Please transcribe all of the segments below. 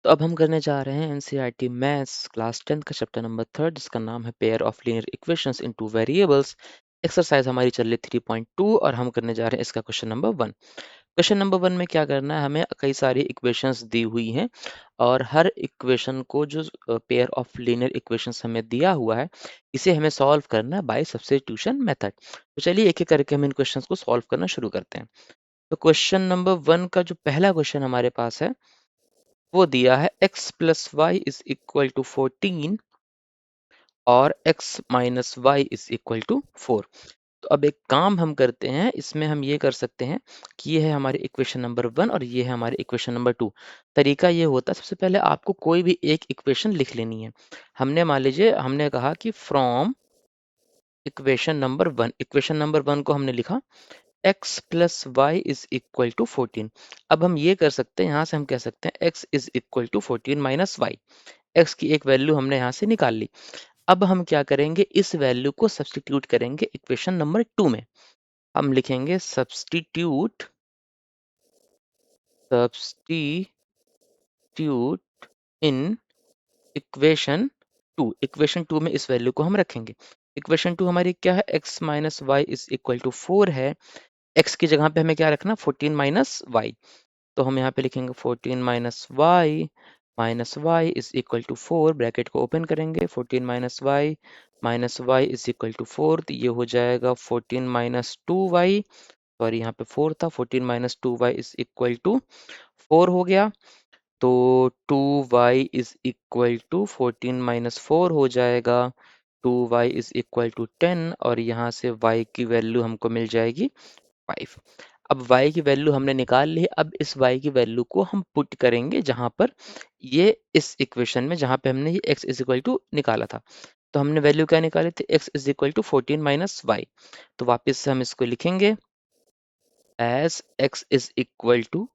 तो अब हम करने जा रहे हैं एनसीईआरटी मैथ्स क्लास 10 का चैप्टर नंबर 3 जिसका नाम है pair of linear equations in two variables. Exercise हमारी चल रही 3.2 और हम करने जा रहे हैं इसका क्वेश्चन नंबर 1। क्वेश्चन नंबर 1 में क्या करना है, हमें कई सारी इक्वेशंस दी हुई हैं और हर इक्वेशन को जो पेयर ऑफ लीनियर इक्वेशंस हमें दिया हुआ है इसे हमें सॉल्व करना है बाय सब्स्टिट्यूशन मेथड। तो चलिए एक एक करके हम इन क्वेश्चंस को सॉल्व करना शुरू करते हैं। तो क्वेश्चन नंबर 1 का जो पहला क्वेश्चन हमारे पास है वो दिया है x plus Y is equal to 14 और x minus Y is equal to 4। तो अब एक काम हम करते हैं, इसमें हम ये कर सकते हैं कि ये है हमारी इक्वेशन नंबर 1 और ये है हमारी इक्वेशन नंबर 2। तरीका ये होता है, सबसे पहले आपको कोई भी एक इक्वेशन लिख लेनी है। हमने मान लीजिए हमने कहा कि फ्रॉम इक्वेशन नंबर 1 को हमने लिखा x plus Y is equal to 14। अब हम ये कर सकते हैं, यहाँ से हम कह सकते हैं x is equal to 14 minus Y. x की एक वैल्यू हमने यहाँ से निकाल ली। अब हम क्या करेंगे, इस वैल्यू को सब्स्टिट्यूट करेंगे इक्वेशन नंबर 2 में। हम लिखेंगे सब्स्टिट्यूट इन इक्वेशन 2 में इस वैल्यू को हम रखेंगे। इक्वेशन 2 हमारी क्या है, x minus Y is equal to 4 है। x की जगह पे हमें क्या रखना, 14 माइनस वाई। तो हम यहाँ पे लिखेंगे 14 minus Y is equal to 4, ब्रैकेट को ओपन करेंगे। 14 minus Y is equal to 4, तो ये हो जाएगा 14 माइनस 2y, सॉरी यहाँ पे 4 था। 14 minus 2y is equal to 4 हो गया। तो 2y is equal to 14 minus 4 हो जाएगा। 2y इज इक्वल टू 10 और यहाँ से y की वैल्यू हमको मिल जाएगी 5। अब y की वैल्यू हमने निकाल ली है। अब इस y की वैल्यू को हम पुट करेंगे जहां पर ये इस इक्वेशन में, जहां पे हमने ये x इज इक्वल टू निकाला था। तो हमने वैल्यू क्या निकाली थी, x is equal to 14 minus Y. तो वापस से हम इसको लिखेंगे as x is equal to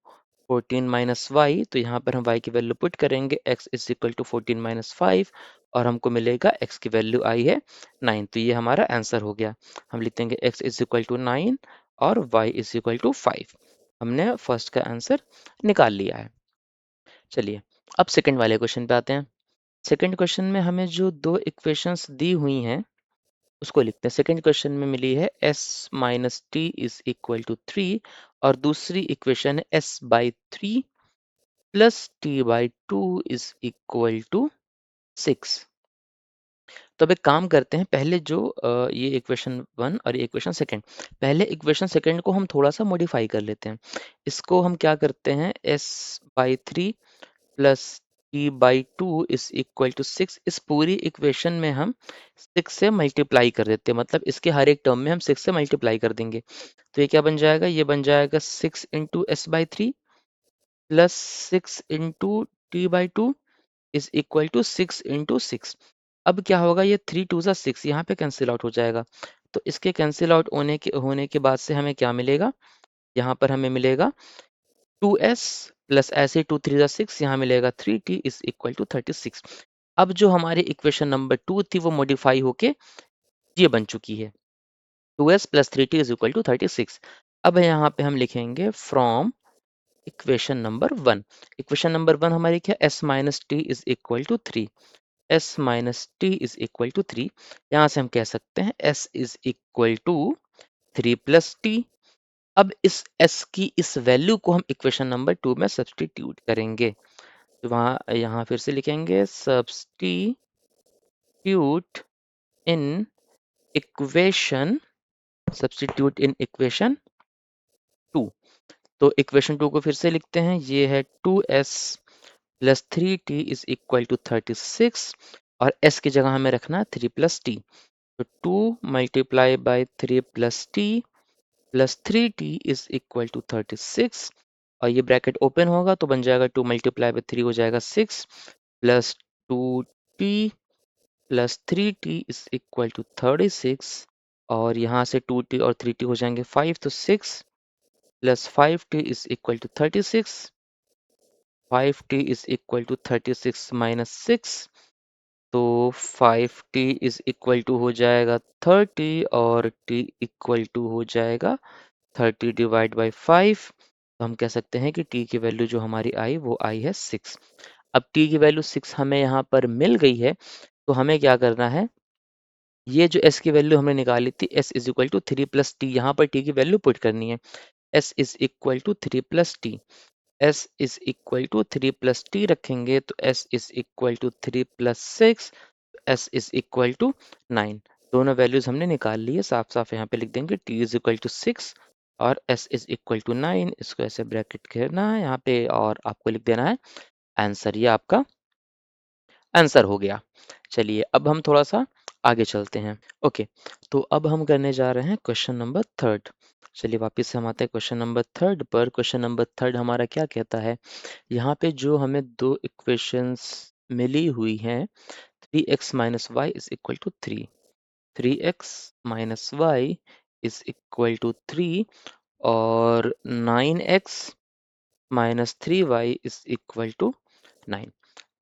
14 minus Y. तो यहाँ पर हम y की वैल्यू पुट करेंगे, x is equal to 14 minus 5 और हमको मिलेगा x की वैल्यू आई है 9। तो ये हमारा आंसर हो गया। हम लिख देंगे x इज इक्वल टू 9 और y इज इक्वल टू 5। हमने फर्स्ट का आंसर निकाल लिया है। चलिए अब सेकंड वाले क्वेश्चन पे आते हैं। सेकंड क्वेश्चन में हमें जो दो इक्वेशंस दी हुई हैं उसको लिखते हैं। सेकंड क्वेश्चन में मिली है s minus T is equal to 3 और दूसरी इक्वेशन है s by 3 plus T by 2 is equal to 6। तो अब एक काम करते हैं, पहले जो ये इक्वेशन 1 और ये इक्वेशन सेकंड, पहले इक्वेशन सेकंड को हम थोड़ा सा मॉडिफाई कर लेते हैं। इसको हम क्या करते हैं, s by 3 plus T by 2 is equal to 6। इस पूरी इक्वेशन में हम 6 से मल्टीप्लाई कर देते हैं, मतलब इसके हर एक टर्म में हम 6 से मल्टीप्लाई कर देंगे। तो ये क्या बन जाएगा, ये बन जाएगा 6 into S by 3 plus 6 into T by 2 is equal to 6 into 6। अब क्या होगा, ये 3 टू ज़ा 6 यहाँ पे कैंसिल आउट हो जाएगा। तो इसके कैंसिल आउट होने के बाद से हमें क्या मिलेगा, यहाँ पर हमें मिलेगा 2s प्लस ऐसे 2 3 ज़ा 6, यहाँ मिलेगा 3t इज इक्वल टू 36। अब जो हमारी इक्वेशन नंबर 2 थी वो मॉडिफाई होके ये बन चुकी है, 2s plus 3t is equal to 36। अब यहाँ पे हम लिखेंगे from equation number 1। Equation number 1 हमारी क्या, s minus T is equal to 3। s minus T is equal to 3, यहाँ से हम कह सकते हैं s is equal to 3 plus T. अब इस s की इस वैल्यू को हम इक्वेशन नंबर 2 में सब्स्टिट्यूट करेंगे। तो वहाँ यहाँ फिर से लिखेंगे substitute in equation substitute in equation 2। तो इक्वेशन 2 को फिर से लिखते हैं, ये है 2s plus 3t is equal to 36 और s की जगह हमें रखना है 3 प्लस टी। तो 2 multiply by 3 plus T plus 3t is equal to 36 और ये ब्रैकेट ओपन होगा तो बन जाएगा 2 मल्टीप्लाई बाई 3 हो जाएगा 6 plus 2t plus 3t is equal to 36 और यहाँ से 2t और 3t हो जाएंगे 5, तो 6 plus 5t is equal to 36। 5t is equal to 36 minus 6, तो 5t इज इक्वल टू हो जाएगा 30 और t इक्वल टू हो जाएगा 30 डिवाइड बाई 5। तो हम कह सकते हैं कि t की वैल्यू जो हमारी आई वो आई है 6। अब t की वैल्यू 6 हमें यहाँ पर मिल गई है, तो हमें क्या करना है, ये जो s की वैल्यू हमने निकाली थी s is equal to 3 plus T, यहाँ पर t की वैल्यू पुट करनी है। s is equal to 3 plus T, s is equal to 3 plus T रखेंगे तो s is equal to 3 plus 6, s is equal to 9। दोनों वैल्यूज हमने निकाल ली है, साफ साफ यहाँ पे लिख देंगे t इज इक्वल टू 6 और s इज इक्वल टू 9। इसको ऐसे ब्रैकेट घेरना है यहाँ पे और आपको लिख देना है आंसर। ये आपका आंसर हो गया। चलिए अब हम थोड़ा सा आगे चलते हैं। ओके, तो अब हम करने जा रहे हैं क्वेश्चन नंबर थर्ड। चलिए वापस से हम आते हैं क्वेश्चन नंबर थर्ड पर। क्वेश्चन नंबर थर्ड हमारा क्या कहता है, यहाँ पे जो हमें दो इक्वेशंस मिली हुई हैं, 3x minus Y is equal to 3, 3x minus Y is equal to 3 और 9x minus 3y is equal to 9।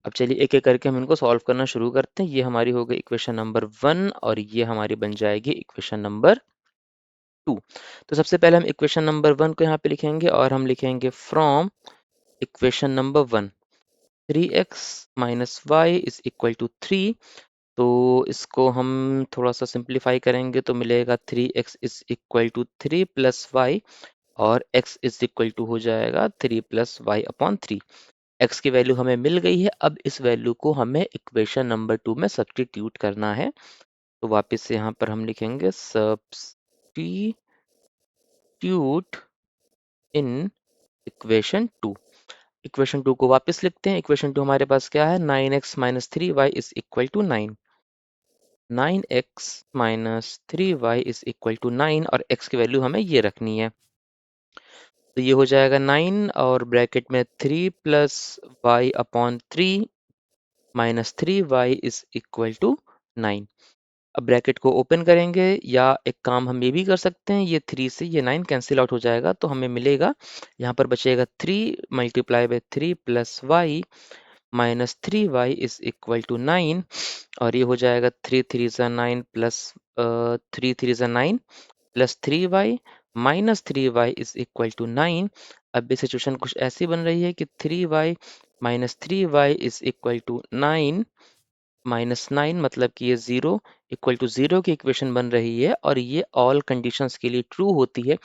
अब चलिए एक एक करके हम इनको सॉल्व करना शुरू करते हैं। ये हमारी हो गई इक्वेशन नंबर 1 और ये हमारी बन जाएगी इक्वेशन नंबर 2। तो सबसे पहले हम इक्वेशन नंबर 1 को यहाँ पे लिखेंगे और हम लिखेंगे from equation number 1 3x minus Y is equal to 3। तो इसको हम थोड़ा सा सिंप्लीफाई करेंगे तो मिलेगा 3x is equal to 3 plus Y और x इज इक्वल टू हो जाएगा 3 प्लस वाई अपॉन 3। x की वैल्यू हमें मिल गई है, अब इस वैल्यू को हमें इक्वेशन नंबर 2 में सब्स्टिट्यूट करना है। तो वापस से यहाँ पर हम लिखेंगे सब्स्टिट्यूट इन इक्वेशन 2। इक्वेशन 2 को वापस लिखते हैं। इक्वेशन 2 हमारे पास क्या है, 9x minus 3y is equal to 9, 9x minus 3y is equal to 9 और x की वैल्यू हमें ये रखनी है। तो ये हो जाएगा 9 और ब्रैकेट में 3 plus Y upon 3 minus 3y is equal to 9। अब ब्रैकेट को ओपन करेंगे या एक काम हम ये भी कर सकते हैं, ये 3 से ये 9 कैंसिल आउट हो जाएगा तो हमें मिलेगा, यहाँ पर बचेगा 3 multiply by 3 plus Y minus 3y is equal to 9 और ये हो जाएगा 3 3 ज़ा 9 प्लस 3 3 ज़ा 9 plus 3y minus 3y is equal to 9। अब ये सिचुएशन कुछ ऐसी बन रही है कि 3y minus 3y is equal to 9 minus 9 मतलब कि ये 0 इक्वल टू 0 की इक्वेशन बन रही है और ये ऑल कंडीशंस के लिए ट्रू होती है।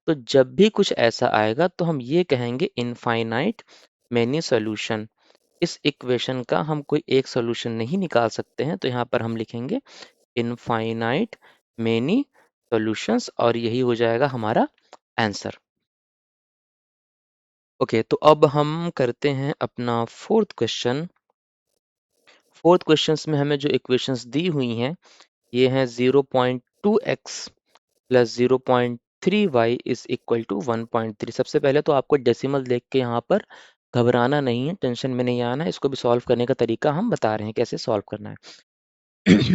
तो जब भी कुछ ऐसा आएगा तो हम ये कहेंगे इनफाइनाइट मैनी सॉल्यूशन। इस इक्वेशन का हम कोई एक सॉल्यूशन नहीं निकाल सकते हैं, तो यहाँ पर हम लिखेंगे इनफाइनाइट मैनी सॉल्यूशंस और यही हो जाएगा हमारा आंसर। ओके, तो अब हम करते हैं अपना फोर्थ क्वेश्चन। फोर्थ क्वेश्चंस में हमें जो इक्वेशंस दी हुई हैं ये हैं 0.2x plus 0.3y is equal to 1.3। सबसे पहले तो आपको डेसिमल देख के यहाँ पर घबराना नहीं है, टेंशन में नहीं आना है। इसको भी सॉल्व करने का तरीका हम बता रहे हैं कैसे सॉल्व करना है।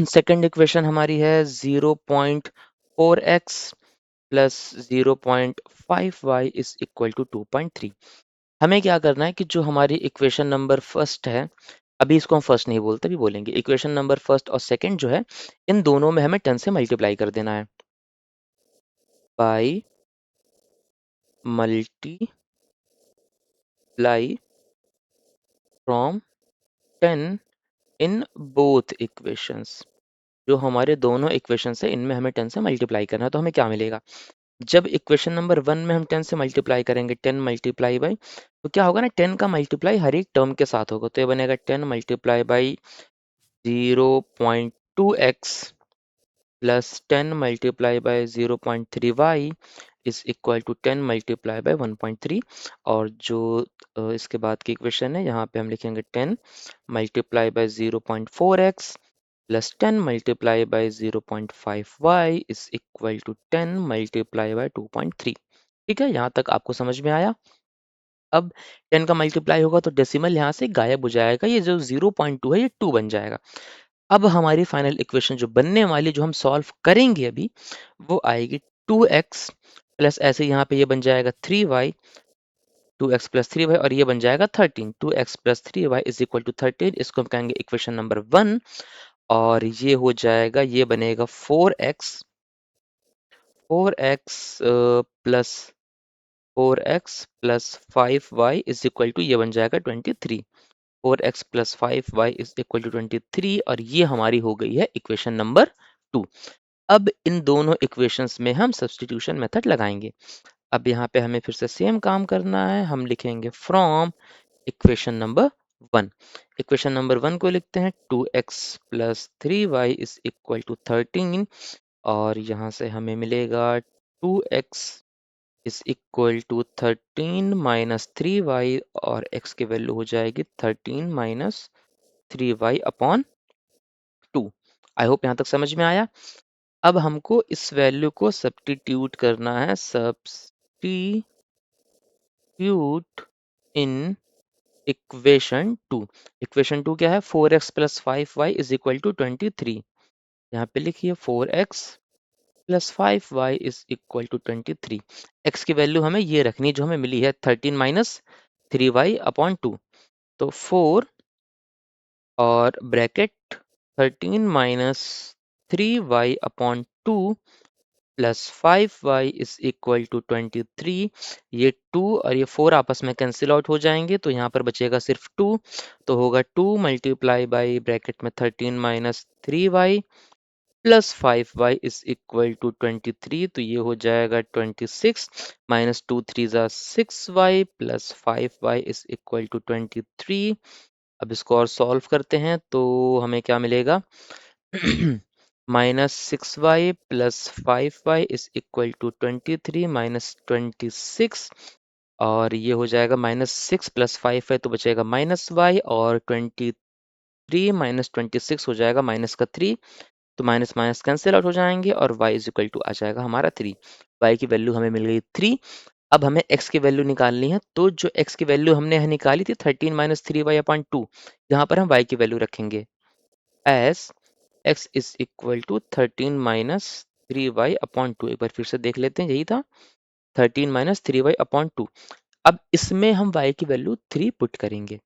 सेकंड इक्वेशन हमारी है 0.4x plus 0.5y is equal to 2.3। हमें क्या करना है कि जो हमारी इक्वेशन नंबर फर्स्ट है, अभी इसको हम फर्स्ट नहीं बोलते, अभी बोलेंगे इक्वेशन नंबर फर्स्ट और सेकंड जो है, इन दोनों में हमें 10 से मल्टीप्लाई कर देना है। By multiply from 10 in both equations. जो हमारे दोनों इक्वेशंस है इनमें हमें 10 से मल्टीप्लाई करना है। तो हमें क्या मिलेगा, जब इक्वेशन नंबर 1 में हम 10 से मल्टीप्लाई करेंगे, 10 मल्टीप्लाई बाई, तो क्या होगा ना, 10 का मल्टीप्लाई हर एक टर्म के साथ होगा। तो ये बनेगा 10 multiply by 0.2x plus 10 multiply by 0.3y is equal to 10 multiply by 1.3। और जो इसके बाद की इक्वेशन है यहाँ पे हम लिखेंगे 10 multiply by 0.4x plus 10 multiply by 0.5y is equal to 10 multiply by 2.3। ठीक है, यहाँ तक आपको समझ में आया। अब 10 का मल्टीप्लाई होगा तो डेसिमल यहाँ से गायब हो जाएगा, ये जो 0.2 है ये 2 बन जाएगा। अब हमारी फाइनल इक्वेशन जो बनने वाली, जो हम सॉल्व करेंगे अभी, वो आएगी 2x प्लस ऐसे यहाँ पे ये बन जाएगा 3y, 2x प्लस 3y और ये बन जाएगा 13। 2x plus 3y is equal to 13, इसको हम कहेंगे इक्वेशन नंबर 1 और ये हो जाएगा, ये बनेगा 4x, 4x plus 4x plus 5y is equal to ये बन जाएगा 23। 4x plus 5y is equal to 23 और ये हमारी हो गई है इक्वेशन नंबर 2। अब इन दोनों इक्वेशंस में हम सब्स्टिट्यूशन मेथड लगाएंगे। अब यहाँ पे हमें फिर से सेम काम करना है, हम लिखेंगे from equation number 1। Equation number 1 को लिखते हैं 2x plus 3y is equal to 13 और यहाँ से हमें मिलेगा 2x is equal to 13 minus 3y और x की वैल्यू हो जाएगी 13 माइनस 3y अपॉन 2। आई होप यहाँ तक समझ में आया। अब हमको इस वैल्यू को सब्स्टिट्यूट करना है, सब्स्टिट्यूट इन इक्वेशन 2। इक्वेशन 2 क्या है? 4x plus 5y is equal to 23। यहाँ पे लिखिए 4x plus 5y is equal to 23। x की वैल्यू हमें ये रखनी जो हमें मिली है 13 माइनस 3y अपॉन 2। तो 4 और bracket 13 minus 3y upon 2 plus 5y is equal to 23। ये 2 और ये 4 आपस में कैंसिल आउट हो जाएंगे तो यहाँ पर बचेगा सिर्फ 2। तो होगा 2 मल्टीप्लाई बाई ब्रैकेट में 13 minus 3y plus 5y is equal to 23। तो ये हो जाएगा 26 माइनस 2 3 ज़ा 6y plus 5y is equal to 23। अब इसको और सॉल्व करते हैं तो हमें क्या मिलेगा? Minus 6y plus 5y is equal to 23 minus 26 और ये हो जाएगा माइनस 6 प्लस 5 है तो बचेगा माइनस y और 23 माइनस 26 हो जाएगा माइनस का 3। तो माइनस माइनस कैंसिल आउट हो जाएंगे और y इज इक्वल टू आ जाएगा हमारा 3। y की वैल्यू हमें मिल गई 3। अब हमें x की वैल्यू निकालनी है तो जो x की वैल्यू हमने यहाँ निकाली थी 13 माइनस 3y अपॉन 2, यहाँ पर हम y की वैल्यू रखेंगे as x is equal to 13 minus 3y upon 2। एक बार फिर से देख लेते हैं, यही था 13 माइनस 3y अपॉन 2। अब इसमें हम y की वैल्यू 3 पुट करेंगे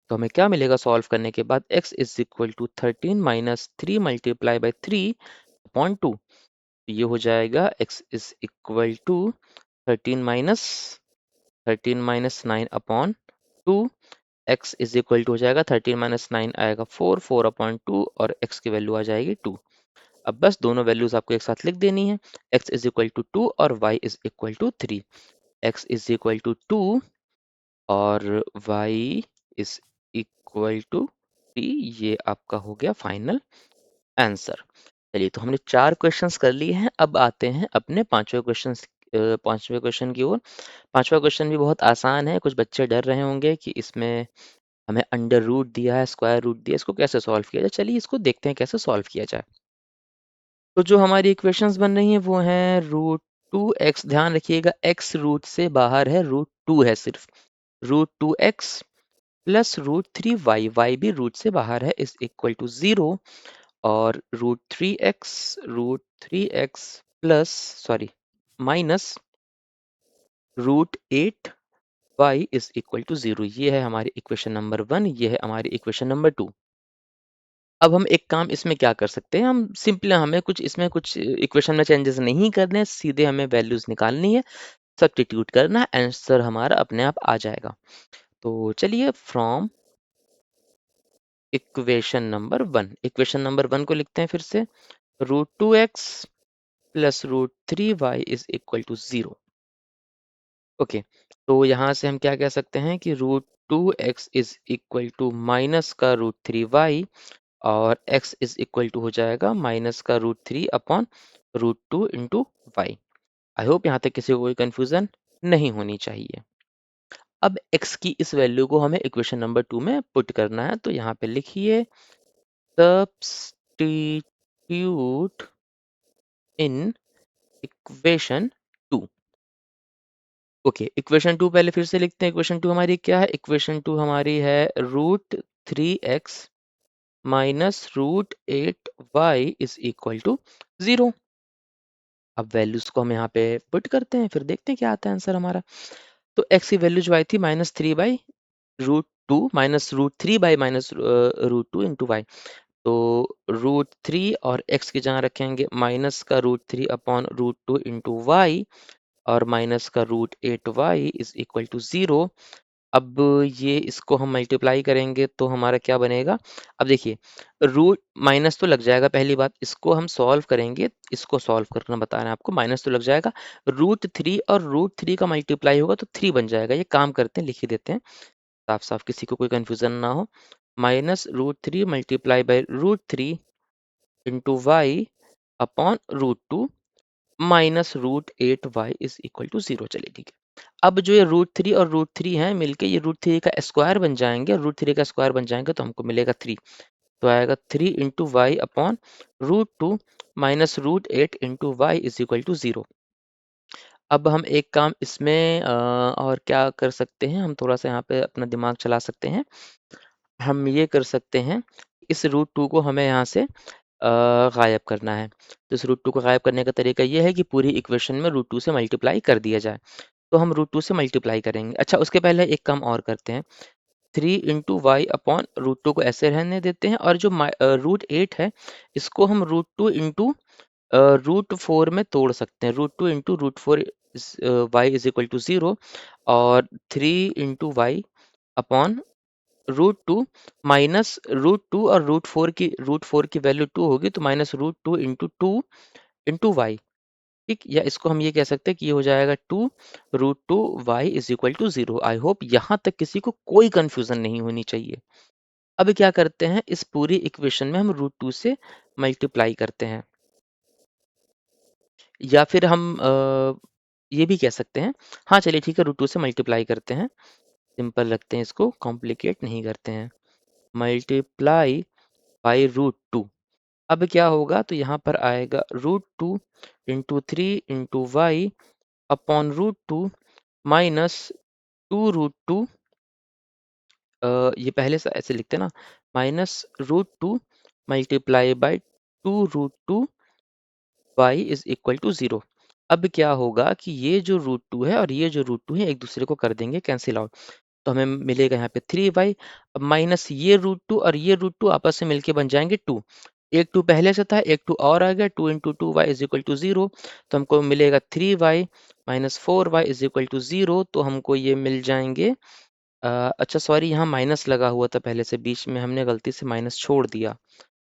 तो हमें क्या मिलेगा सॉल्व करने के बाद? x is equal to 13 minus 3 multiply by 3 upon 2। ये हो जाएगा x is equal to 13 minus 9 upon 2। x is equal to हो जाएगा 13 माइनस 9 आएगा 4 4 अपॉन 2 और x की वैल्यू आ जाएगी 2। अब बस दोनों वैल्यूज आपको एक साथ लिख देनी है। x इज इक्वल टू 2 और y is equal to 3। x is equal to 2 और y इज इक्वल टू 3। ये आपका हो गया फाइनल आंसर। चलिए, तो हमने 4 क्वेश्चंस कर लिए हैं। अब आते हैं अपने पांचवें क्वेश्चन की ओर। पांचवा क्वेश्चन भी बहुत आसान है। कुछ बच्चे डर रहे होंगे कि इसमें हमें अंडर रूट दिया है, स्क्वायर रूट दिया है, इसको कैसे सॉल्व किया जाए। चलिए इसको देखते हैं कैसे सॉल्व किया जाए। तो जो हमारी इक्वेशंस बन रही हैं वो हैं रूट 2x। ध्यान रखिएगा x रूट से बाहर है, रूट 2 है सिर्फ। रूट 2x प्लस रूट 3y, y भी रूट से बाहर है, इज इक्वल टू 0। और root 3x plus sorry minus root 8y is equal to 0। ये है हमारी इक्वेशन नंबर 1, ये है हमारी इक्वेशन नंबर 2। अब हम एक काम इसमें क्या कर सकते हैं, हम सिंपली हमें कुछ इसमें कुछ इक्वेशन में चेंजेस नहीं करने हैं, सीधे हमें वैल्यूज निकालनी है, सब्स्टिट्यूट करना है, आंसर हमारा अपने आप आ जाएगा। तो चलिए फ्रॉम इक्वेशन नंबर 1 को लिखते हैं फिर से। रूट 2x प्लस root 3y is equal to 0। Okay, तो यहाँ से हम क्या कह सकते हैं कि root 2x is equal to minus का रूट 3y और x इज इक्वल टू हो जाएगा माइनस का root 3 upon root 2 into y. I hope यहाँ तक किसी को कोई कंफ्यूजन नहीं होनी चाहिए। अब x की इस वैल्यू को हमें इक्वेशन नंबर 2 में पुट करना है तो यहाँ पे लिखिए substitute in equation 2। Okay, equation 2 पहले फिर से लिखते हैं। इक्वेशन 2 हमारी क्या है? इक्वेशन 2 हमारी है root 3x minus root 8y is equal to 0। अब वैल्यूज को हम यहाँ पे पुट करते हैं, फिर देखते हैं क्या आता है आंसर हमारा। तो x की वैल्यू जो आई थी minus 3 by root 2 minus root 3 by minus root 2 into y. तो रूट 3 और x की जगह रखेंगे माइनस का root 3 upon root 2 into y और माइनस का root 8y is equal to 0। अब ये इसको हम मल्टीप्लाई करेंगे तो हमारा क्या बनेगा। अब देखिए रूट माइनस तो लग जाएगा, पहली बात इसको हम सॉल्व करेंगे, इसको सॉल्व करना बता रहे हैं आपको, माइनस तो लग जाएगा। √3 और √3 का मल्टीप्लाई होगा तो 3 बन जाएगा। ये काम करते हैं, लिख ही देते हैं साफ साफ, किसी को कोई कंफ्यूजन ना हो। -√3 multiply by √3 into y upon √2 -√8y is equal to 0। चलिए ठीक है। अब जो ये √3 और √3 है मिलके ये √3 का स्क्वायर बन जाएंगे, और √3 का स्क्वायर बन जाएंगे तो हमको मिलेगा 3। तो आएगा 3 into y upon √2 -√8 into y is equal to 0। अब हम एक काम इसमें और क्या कर सकते हैं, हम थोड़ा सा यहाँ पे अपना दिमाग चला सकते हैं। हम ये कर सकते हैं, इस √2 को हमें यहाँ से गायब करना है। तो इस √2 को गायब करने का तरीका ये है कि पूरी इक्वेशन में √2 से मल्टीप्लाई कर दिया जाए। तो हम √2 से मल्टीप्लाई करेंगे। अच्छा, उसके पहले एक काम और करते हैं। 3 इंटू वाई अपॉन √2 को ऐसे रहने देते हैं, और जो √8 है इसको हम √2 इंटू √4 में तोड़ सकते हैं। √2 into √4 y is equal to 0, और 3 इंटू वाई अपॉन √2 माइनस √2, और √4 की वैल्यू 2 होगी तो -√2 इंटू 2 इंटू वाई। ठीक, या इसको हम ये कह सकते हैं कि ये हो जाएगा 2 √2 y is equal to 0। I hope यहाँ तक किसी को कोई कंफ्यूजन नहीं होनी चाहिए। अब क्या करते हैं, इस पूरी इक्वेशन में हम √2 से मल्टीप्लाई करते हैं, या फिर हम ये भी कह सकते हैं। हाँ चलिए ठीक है, √2 से मल्टीप्लाई करते हैं, सिंपल रखते हैं इसको, कॉम्प्लिकेट नहीं करते हैं। Multiply by √2। अब क्या होगा, तो यहाँ पर आएगा √2 इंटू 3 इंटू वाई अपॉन √2 -2 √2। ये पहले से ऐसे लिखते हैं ना, -√2 multiply by 2 √2 y is equal to 0। अब क्या होगा कि ये जो √2 है और ये जो √2 है एक दूसरे को कर देंगे कैंसिल आउट, तो हमें मिलेगा यहाँ पे 3y। अब माइनस ये √2 और ये √2 आपस में मिलके बन जाएंगे 2। एक 2 पहले से था, एक 2 और आ गया, 2 into 2y is equal to 0। तो हमको मिलेगा 3y -4y is equal to 0। तो हमको ये मिल जाएंगे। अच्छा सॉरी, यहाँ माइनस लगा हुआ था पहले से, बीच में हमने गलती से माइनस छोड़ दिया।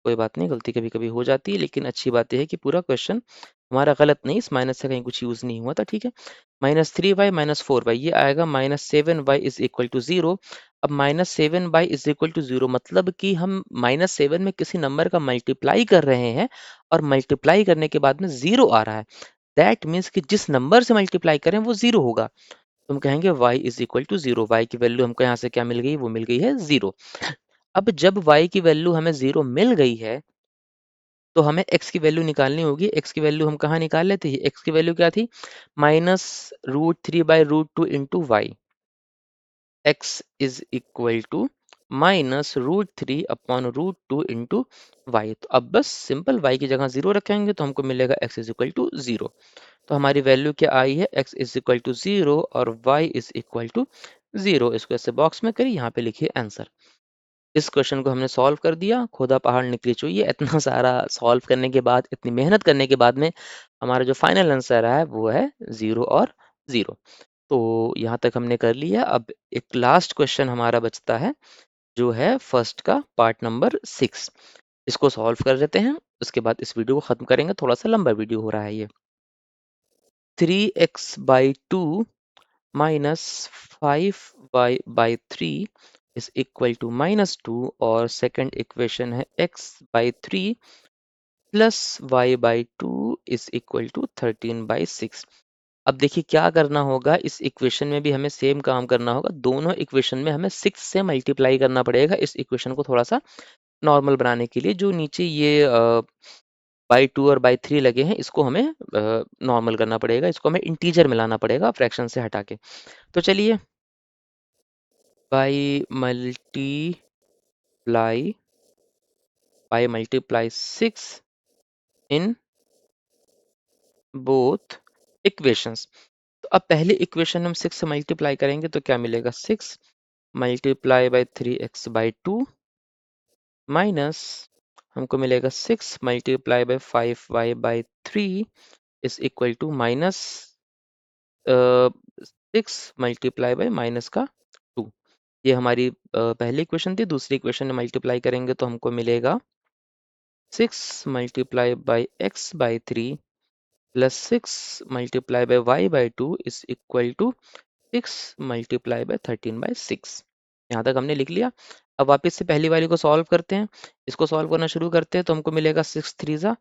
कोई बात नहीं, गलती कभी कभी हो जाती है, लेकिन अच्छी बात यह है कि पूरा क्वेश्चन हमारा गलत नहीं, इस माइनस से कहीं कुछ यूज नहीं हुआ था। ठीक है, -3y -4y ये आएगा -7y इज इक्वल टू 0। अब -7y इज इक्वल टू 0 मतलब कि हम -7 में किसी नंबर का मल्टीप्लाई कर रहे हैं, और मल्टीप्लाई करने के बाद में 0 आ रहा है। दैट मीन्स कि जिस नंबर से मल्टीप्लाई करें वो 0 होगा। तो हम कहेंगे y is equal to 0। y की वैल्यू हमको यहाँ से क्या मिल गई, वो मिल गई है 0। अब जब y की वैल्यू हमें 0 मिल गई है, तो हमें x की वैल्यू निकालनी होगी। x की वैल्यू हम कहाँ निकाल लेते हैं, x की वैल्यू क्या थी, -√3 by √2 into y. x is equal to -√3 upon √2 into y. तो अब बस सिंपल y की जगह 0 रखेंगे तो हमको मिलेगा x इज इक्वल टू 0। तो हमारी वैल्यू क्या आई है, x इज इक्वल टू 0 और y इज इक्वल टू 0। इसको ऐसे बॉक्स में करिए, यहाँ पे लिखिए आंसर। इस क्वेश्चन को हमने सॉल्व कर दिया, खोदा पहाड़ निकली चुहिए। इतना सारा सॉल्व करने के बाद, इतनी मेहनत करने के बाद में हमारा जो फाइनल आंसर है वो है 0 और 0। तो यहाँ तक हमने कर लिया। अब एक लास्ट क्वेश्चन हमारा बचता है, जो है फर्स्ट का पार्ट नंबर 6। इसको सॉल्व कर लेते हैं, उसके बाद इस वीडियो को खत्म करेंगे। थोड़ा सा लंबा वीडियो हो रहा है ये। 3x/2 minus 5y/3 is equal to -2, और सेकंड इक्वेशन है x/3 plus y/2 is equal to 13/6। अब देखिए क्या करना होगा, इस इक्वेशन में भी हमें सेम काम करना होगा। दोनों इक्वेशन में हमें 6 से मल्टीप्लाई करना पड़ेगा, इस इक्वेशन को थोड़ा सा नॉर्मल बनाने के लिए। जो नीचे ये बाई 2 और बाई 3 लगे हैं, इसको हमें नॉर्मल करना पड़ेगा, इसको हमें इंटीजर मिलाना पड़ेगा फ्रैक्शन से हटा के। तो चलिए, by multiply 6 in both equations। तो अब पहले इक्वेशन हम 6 से मल्टीप्लाई करेंगे तो क्या मिलेगा, 6 मल्टीप्लाई बाई 3x/2 माइनस हमको मिलेगा 6 multiply by 5y/3 is equal to -6 multiply by -2। ये हमारी पहली इक्वेशन थी। दूसरी इक्वेशन में मल्टीप्लाई करेंगे तो हमको मिलेगा 6 multiply by x by 3 plus 6 multiply by y by 2 is equal to 6 multiply by 13/6। यहाँ तक हमने लिख लिया। अब वापस से पहली वाली को सॉल्व करते हैं। इसको सॉल्व करना शुरू करते हैं तो हमको मिलेगा 6 3 ज़ा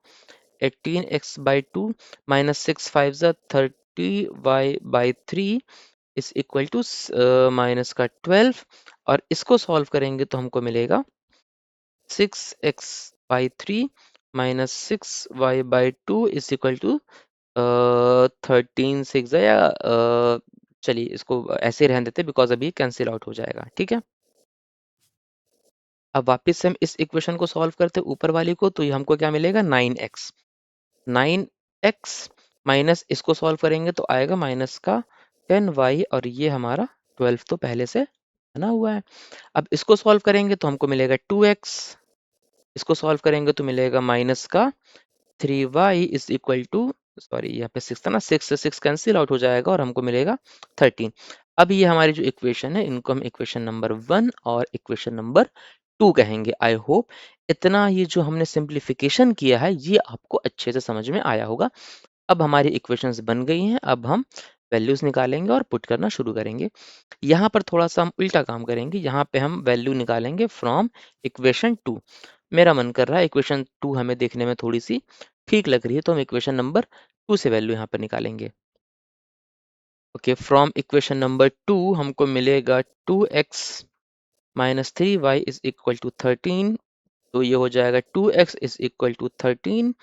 18x बाई 2 माइनस 6 5 ज़ा 30y by 3 is equal to minus का 12। और इसको सॉल्व करेंगे तो हमको मिलेगा 6x by 3 minus 6y by 2 is equal to 13 6 या चलिए इसको ऐसे ही रहने देते बिकॉज अभी कैंसिल आउट हो जाएगा। ठीक है, अब वापस से हम इस इक्वेशन को सॉल्व करते हैं ऊपर वाली को, तो ये हमको क्या मिलेगा 9x। 9x माइनस इसको सॉल्व करेंगे तो आएगा माइनस का 10y और ये हमारा 12 तो पहले से बना हुआ है। अब इसको सॉल्व करेंगे तो हमको मिलेगा 2x। इसको सॉल्व करेंगे तो मिलेगा माइनस का 3y is equal to, sorry यहाँ पे 6 था ना, 6 से 6 कैंसिल आउट हो जाएगा और हमको मिलेगा 13। अब ये हमारी जो इक्वेशन है इनको हम इक्वेशन नंबर 1 और इक्वेशन नंबर 2 कहेंगे। आई होप इतना ये जो हमने सिंप्लीफिकेशन किया है ये आपको अच्छे से समझ में आया होगा। अब हमारी इक्वेशंस बन गई हैं। अब हम वैल्यूज निकालेंगे और पुट करना शुरू करेंगे। यहाँ पर थोड़ा सा हम उल्टा काम करेंगे। यहाँ पे हम वैल्यू निकालेंगे फ्रॉम इक्वेशन 2। मेरा मन कर रहा है इक्वेशन 2 हमें देखने में थोड़ी सी ठीक लग रही है तो हम इक्वेशन नंबर 2 से वैल्यू यहाँ पर निकालेंगे। ओके, फ्रॉम इक्वेशन नंबर 2 हमको मिलेगा 2x minus 3y is equal to 13। तो ये हो जाएगा 2x is equal to 13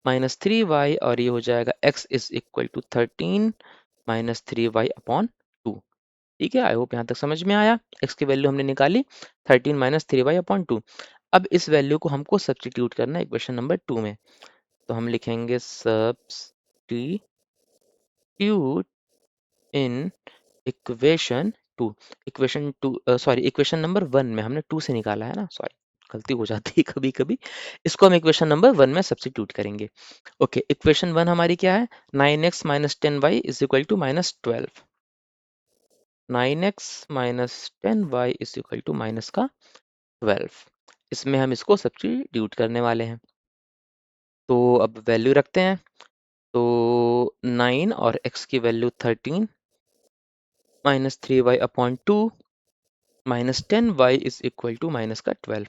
minus 3y और ये हो जाएगा x is equal to 13 minus 3y upon 2। ठीक है, आई होप यहाँ तक समझ में आया। x की वैल्यू हमने निकाली 13 माइनस 3y अपॉन 2। अब इस वैल्यू को हमको सब्स्टिट्यूट करना है इक्वेशन नंबर 2 में। तो हम लिखेंगे substitute in equation 2। Equation 2 sorry equation number 1 में हमने 2 से निकाला है ना, सॉरी गलती हो जाती है कभी कभी। इसको हम इक्वेशन नंबर 1 में सब्स्टिट्यूट करेंगे। ओके, इक्वेशन 1 हमारी क्या है, 9x minus 10y is equal to minus 12। 9x minus 10y is equal to minus का 12। इसमें हम इसको सब्स्टिट्यूट करने वाले हैं। तो अब वैल्यू रखते हैं। तो 9 और x की value 13 minus 3y upon 2 minus 10y is equal to minus का 12।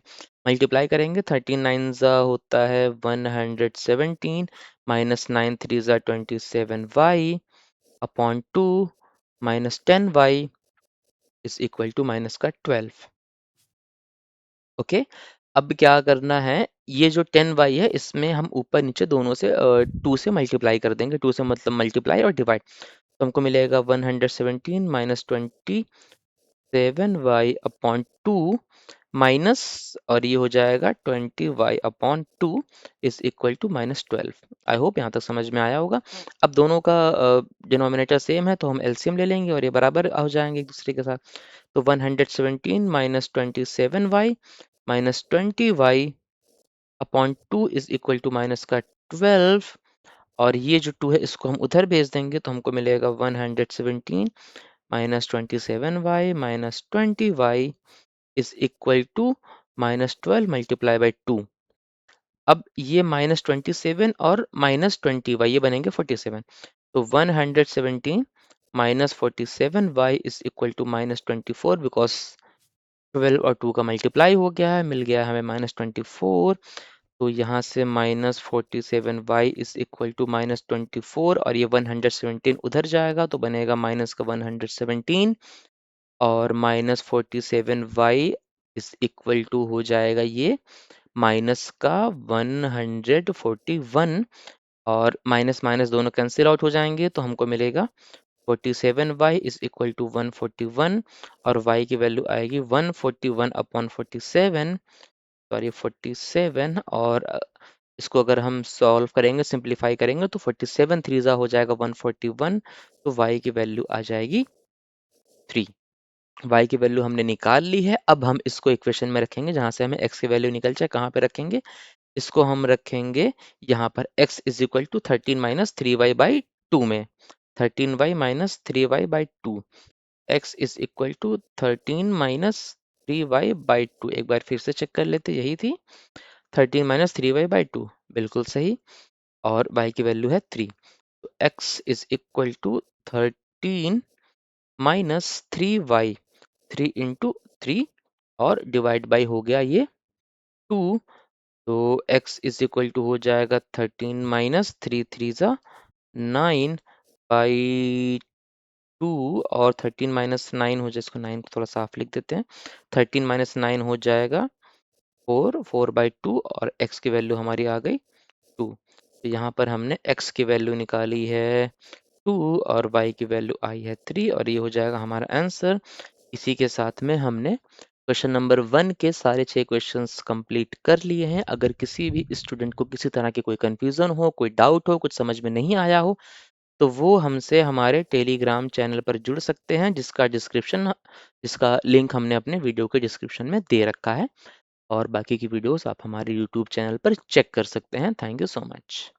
मल्टीप्लाई करेंगे 13 9 ज़ा होता है 117 माइनस 9 3 ज़ा 27y upon 2 minus 10y is equal to minus का 12। ओके, अब क्या करना है, ये जो 10y है इसमें हम ऊपर नीचे दोनों से 2 से मल्टीप्लाई कर देंगे। 2 से मतलब मल्टीप्लाई और डिवाइड। तो हमको मिलेगा 117 माइनस 27y अपॉन 2 माइनस और ये हो जाएगा 20y upon 2 is equal to minus 12। I hope यहाँ तक समझ में आया होगा। अब दोनों का डिनोमिनेटर सेम है तो हम एलसीएम ले लेंगे और ये बराबर हो जाएंगे एक दूसरे के साथ। तो 117 minus 27y minus 20y upon 2 is equal to minus का 12। और ये जो 2 है इसको हम उधर भेज देंगे तो हमको मिलेगा 117 minus 27y minus 20y is equal to minus 12 multiply by 2। अब ये माइनस 27 और माइनस 20y ये बनेंगे 47। तो 117 minus 47y is equal to minus 24 because 12 और 2 का मल्टीप्लाई हो गया है, मिल गया है हमें माइनस 24। तो यहाँ से minus 47y is equal to minus 24 और ये 117 उधर जाएगा तो बनेगा माइनस का 117 और minus 47y is equal to हो जाएगा ये माइनस का 141 और माइनस माइनस दोनों कैंसिल आउट हो जाएंगे तो हमको मिलेगा 47y इज इक्वल टू 141 और y की वैल्यू आएगी 141 अपॉन 47, सॉरी 47। और इसको अगर हम सॉल्व करेंगे सिंप्लीफाई करेंगे तो 47 3 हो जाएगा 141। तो y की वैल्यू आ जाएगी 3। y की वैल्यू हमने निकाल ली है। अब हम इसको इक्वेशन में रखेंगे जहां से हमें x की वैल्यू निकल जाए। कहाँ पे रखेंगे, इसको हम रखेंगे यहाँ पर x is equal to 13 minus 3y by 2 में। 13y minus 3y by 2 x is equal to 13 - 3y/2। एक बार फिर से चेक कर लेते, यही थी 13 - 3y/2, बिल्कुल सही। और y की वैल्यू है 3, तो x is equal to 13 - 3y, 3 into 3 और डिवाइड बाई हो गया ये 2, तो x इज इक्वल टू हो जाएगा 13 - 3 = 9/2, और 13 - 9 हो जाए, इसको 9 को थोड़ा साफ लिख देते हैं, 13 - 9 हो जाएगा 4/2, और x की वैल्यू हमारी आ गई 2। तो यहाँ पर हमने x की वैल्यू निकाली है 2 और y की वैल्यू आई है 3, और ये हो जाएगा हमारा आंसर। इसी के साथ में हमने क्वेश्चन नंबर 1 के सारे 6 क्वेश्चंस कंप्लीट कर लिए हैं। अगर किसी भी स्टूडेंट को किसी तरह की कोई कंफ्यूजन हो, कोई डाउट हो, कुछ समझ में नहीं आया हो, तो वो हमसे हमारे टेलीग्राम चैनल पर जुड़ सकते हैं, जिसका लिंक हमने अपने वीडियो के डिस्क्रिप्शन में दे रखा है। और बाकी की वीडियोस आप हमारे यूट्यूब चैनल पर चेक कर सकते हैं। Thank you so much.